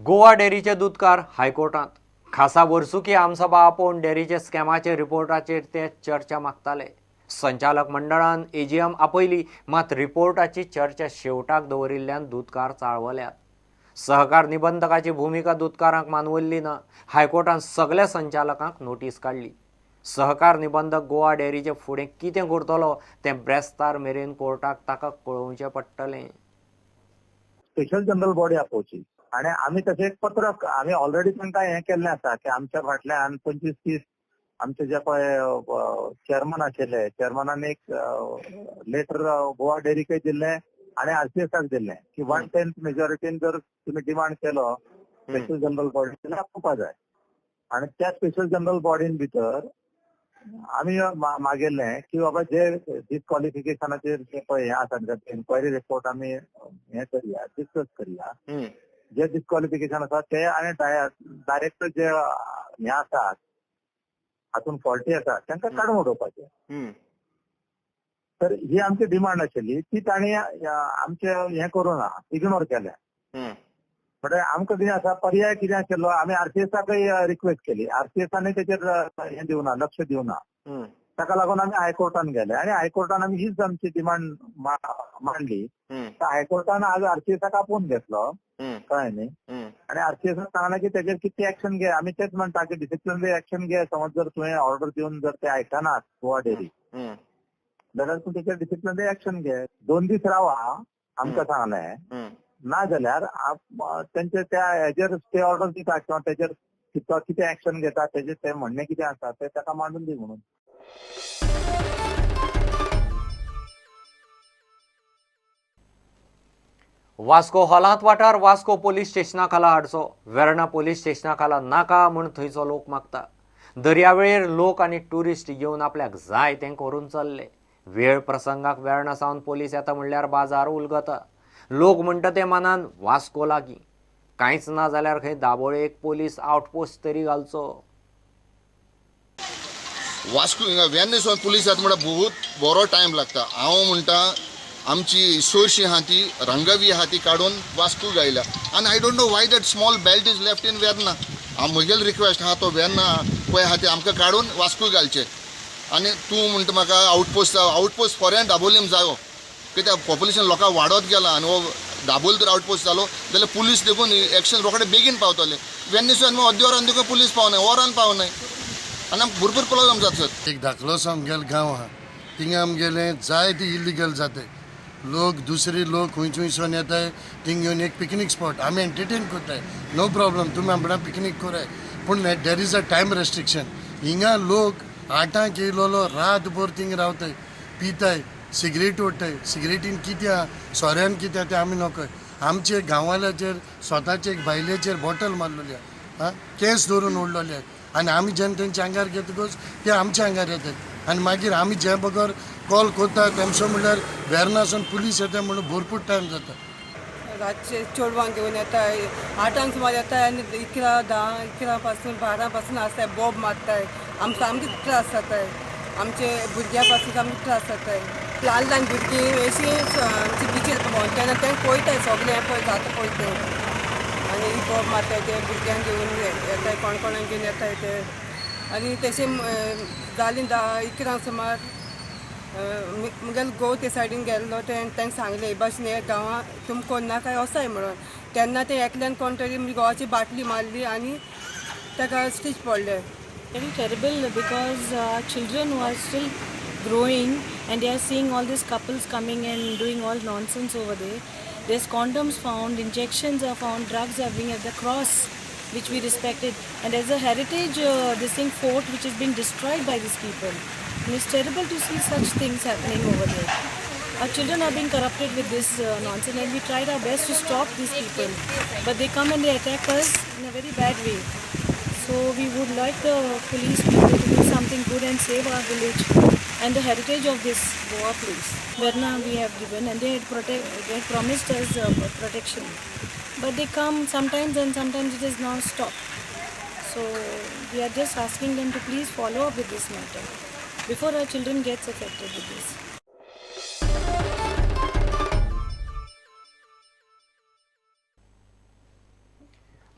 गोवा डेअरीचे दूधकार हायकोर्टात खासा वर्सुकी आमसभा आपोवन डेअरीचे स्कॅमाचे रिपोर्टाचेर ते चर्चा मागताले. संचालक मंडळान एजीएम आपयली, मात रिपोर्टाची चर्चा शेवटाक दवरिल्ल्यान दूधकार चाळवल्यात. सहकार निबंधकाची भूमिका दूधकारांक मानवल्ली ना. हायकोर्टान सगळ्या संचालकांक नोटीस काढली. सहकार निबंधक गोवा डेअरीचे फुडें कितें करतलो तें ब्रेस्तार मेरेन कोर्टाक ताका कळोवचें पडटलें. स्पेशल जनरल बॉडी आपोवची आणि आम्ही तशें एक पत्रक आम्ही ऑलरेडी तांकां हें केल्लें आसा की आमच्या फाटल्यान 25-30 आमचे जे पळय चेअरमन आशिल्ले चेअरमनान एक लेटर गोवा डेअरीकय दिल्लें आणि आरसीएसाक दिल्लें की 1/10 मेजॉरिटीन जर तुम्ही डिमांड केलो स्पेशल जनरल बॉडी जाल्यार आपोवपा जाय. आणि त्या स्पेशल जनरल बॉडीन भितर आम्ही मागेल्लें की बाबा जे डिस्क्वॉलिफिकेशनाचेर जे पळय हें आसा इन्क्वायरी रिपोर्ट आमी हें करया डिस्कस करया. जे डिस्क्वॉलिफिकेशन आसा ते आणि डायरेक्ट जे हें आसात हातून फॉल्टी आसा तांकां काडून उडोवपाचें. तर ही आमची डिमांड आशिल्ली ती तांणी आमचे हें करूना इग्नोर केल्या. म्हणजे आमकां कितें आसा पर्याय कितें आशिल्लो आमी आरसीएसाकय रिक्वेस्ट केली. आरसीएसानय तेचेर हें दिवना लक्ष दिवना. ताका लागून आमी हायकोर्टान गेले आणि हायकोर्टान आमी हीच आमची डिमांड मांडली. तर हायकोर्टान आज आरसीएसाक आपोवन घेतलो कळ्ळें न्ही. आणि आरसीएसान सांगलें की तेचेर कितें एक्शन घे. आमी तेच म्हणटा की डिसिप्लिनरी एक्शन घे. समज जर तुवें ऑर्डर दिवन जर ते आयकनात गोवा डेअरी जाल्यार तूं तेचेर डिसिप्लिनरी एक्शन घे. 2 दीस रावा आमकां सांगलें. ना जाल्यार तेंचे त्या हेचेर स्टे ऑर्डर दिता किंवा तेचेर कितें एक्शन घेता तेचेर ते म्हणणें कितें आसा तें ताका मांडून दी म्हणून. वास्को हॉलांत वाठार वास्को पोलीस स्टेशना खाला हाडचो. वेर्णा पोलीस स्टेशना खाला नाका म्हूण थंयचो लोक मागता. दर्यावेळेर लोक आनी ट्युरिस्ट येवन आपल्याक जाय तें करून चल्ले. वेळ प्रसंगाक वेर्णा सावन पोलीस येता म्हणल्यार बाजार उलगता. लोक म्हणटा ते मनान वास्को लागीं. कांयच ना जाल्यार खंय दाबोळेक पोलीस आउटपोस्ट तरी घालचो. वास्को हिंगा वेर्णेसून पुलीस येता म्हणल्यार बहुत बरो टायम लागता. हांव म्हणटा आमची सोयशी आहा ती रंगावी आहा ती काडून वास्को घायल्या. आनी I don't know why that small belt is left in Verna. म्हगेलो रिक्वेस्ट आहा तो वेर्ना पळय आहा ती आमकां काडून वास्को घालचे. आनी तूं म्हणटा म्हाका आउटपोस्ट फोरेन दाबोलीम जायो कित्याक पॉप्युलेशन लोकां वाडत गेलां आनी हो दाबोल जर आउटपोस्ट जालो जाल्यार पुलीस देखून एक्शन रोखडे बेगीन पावतले. वेर्णेसून अर्दे वरान देखून पुलीस पावनाय वरान पावनाय आनी आमकां भरपूर प्रॉब्लेम जातात. एक धाकलोसो आमगेलो गांव आहा थिंगा आमगेले जायते इलिगल जाताय. लोक दुसरे लोक खंयसून येताय थिंग घेवन एक पिकनीक स्पॉट आमी एंटरटेन करताय. नो प्रॉब्लम तुमी आमच्या पिकनीक कराय पूण there is a time restriction. हिंगा लोक 8 येयलोलो रातभर थिंग रावताय पिताय सिगरेट ओडटाय. सिगरेटीन कितें आहा सोऱ्यान कितें आहा तें आमी नोकय. आमचे गांवाल्याचेर स्वताचे एक बायलेचेर बॉटल मारलेली आहा केस धरून ओडलेले आनी आमी जेन्ना तेंच्या आंगार घेतकच ते आमच्या आंगार येतात आनी मागीर आमी जे बगर कॉल करता तेमचो म्हणल्यार वेर्नासून पुलीस येता म्हणून भरपूर टायम जाता. रातचे चेडवांक घेवन येताय 8 सुमार येताय आनी 11 पासून 12 पासून आसताय बॉब मारताय. आमकां सामके त्रास जाताय. आमचे भुरग्यां पासून आमकां त्रास जाताय. ल्हान भुरगीं अशीं बिचीर भोंवताय तें पळयताय सगळें पळय जाता पळय तें आनी बॉब मारताय ते भुरग्यांक घेवन येताय कोणाक घेवन येताय ते. आनी तशें जालीं 11 सुमार मुगेलो घोव ते सायडीन गेल्लो तांकां सांगलें हे भाशेन हे गांवां तुमी कोन्नाकाय वसाय म्हणून. तेन्ना ते एकल्यान कोण तरी घोवाची बाटली मारली आनी ताका स्टीच पडले. Very terrible because children who are still growing and they are seeing all these couples coming and doing all nonsense over there. There's condoms found, injections are found, drugs are being at the cross which we respected, and there's a heritage this thing fort which is being destroyed by these people. And it's terrible to see such things happening over there. Our children are being corrupted with this nonsense, and we tried our best to stop these people, but they come and they attack us in a very bad way. So we would like the police people to do something good and save our village and the heritage of this Goa place. Verna we have given and they had promised us protection. But they come sometimes and sometimes it is non-stop. So we are just asking them to please follow up with this matter before our children gets affected with this.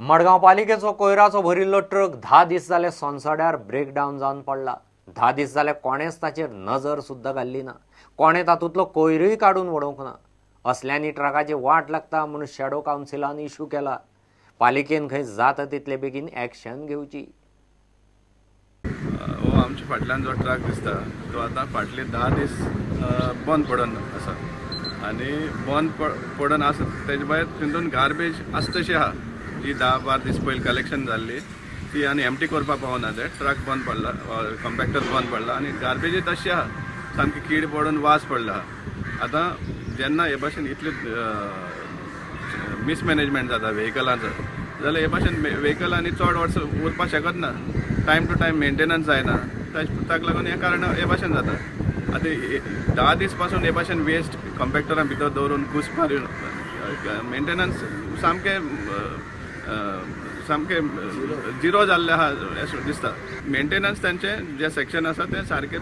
Madgaon पालिकेचो कोयराचो भरिल्लो truck 10 दीस जाले सोनसड्यार breakdown जावन पडला. 10 दीस जाले कोणेच ताचेर नजर सुद्दां घाल्ली ना. कोणे तातूंतलो कोयरूय काडून वडोवंक ना. असल्यांनी ट्रकाची वाट लागता म्हणून शॅडो कावन्सिलान इश्यू केला. पालिकेन खंय जाता तितले बेगीन एक्शन घेवची. हो आमच्या फाटल्यान जो ट्रक दिसता तो आतां फाटले 10 दीस बंद पडून आसा आनी बंद पडून आसा तेजे भायर तितून गार्बेज आसा तशी आहा जी 10-12 दीस पयलीं कलेक्शन जाल्ली ती आनी एम्प्टी करपाक पावना ते ट्रक बंद पडला कॉम्पॅक्टर बंद पडला आनी गार्बेजूय तशी आहा सामकी कीड पडून वास पडला आहा. आतां जेन्ना हे भाशेन इतले मिसमॅनेजमेंट जाता व्हेहिकलांचो जाल्यार हे भाशेन व्हेहिकलांनी चड वर्सां उरपाक शकत ना. टायम टू टायम मेंटेनन्स जायना ताका लागून हे कारण हे भाशेन जाता. आतां 10 दीस पासून हे भाशेन वेस्ट कॉम्पॅक्टरां भितर दवरून घुस मारून मेंटेनन्स सामके झिरो जाल्ले आहा अशें दिसता. मेंटेनन्स तांचे जे सेक्शन आसा ते सारके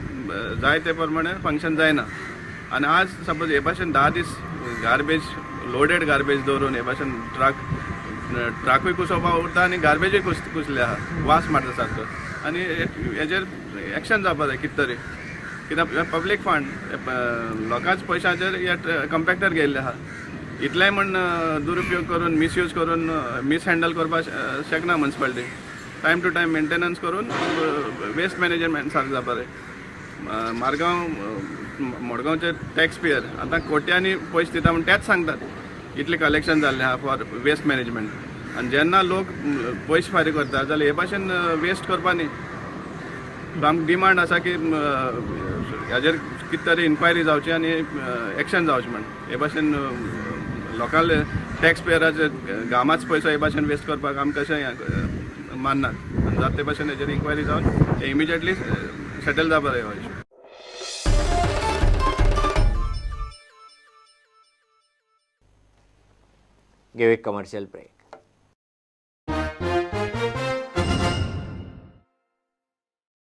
जाय ते प्रमाणे फंक्शन जायना आनी आज सपोज हे भाशेन 10 दीस गार्बेज लोडेड गार्बेज दवरून हे भाशेन ट्रकूय कुसोवपाक उरता आनी गार्बेजूय कुसले आहा वास मारता सारको आनी हेजेर एक्शन जावपा जाय कितें तरी कित्याक पब्लीक फंड लोकांच्या पयशांचेर हे कॉम्पॅक्टर गेल्ले आहा. इतलेंय म्हण दुरुपयोग करून मिसयूज करून मिसहँडल करपाक शकना municipality. Time to time maintenance करून वेस्ट मॅनेजमेंट सारकें जावपा जाय. मडगांवचे टॅक्स पेयर आतां कोट्यांनी पयशे दिता म्हण तेच सांगतात इतलें कलेक्शन जाल्लें आहा फॉर वेस्ट मॅनेजमेंट आनी जेन्ना लोक पयशे फारीक करता जाल्यार हे भाशेन वेस्ट करपा न्ही. आमकां डिमांड आसा की हाजेर कितें तरी इन्क्वायरी जावची आनी एक्शन जावचें म्हण. हे भाशेन लोकल टॅक्स पेयराचे गामाचो पयसो हे भाशेन वेस्ट करपाक आमी तशें माननात आनी जाता ते भाशेन हेजेर इन्क्वायरी जावन हे इमिजिएटली सेटल जावपा जाय हो इश्यू. घेऊ एक कमर्शियल ब्रेक.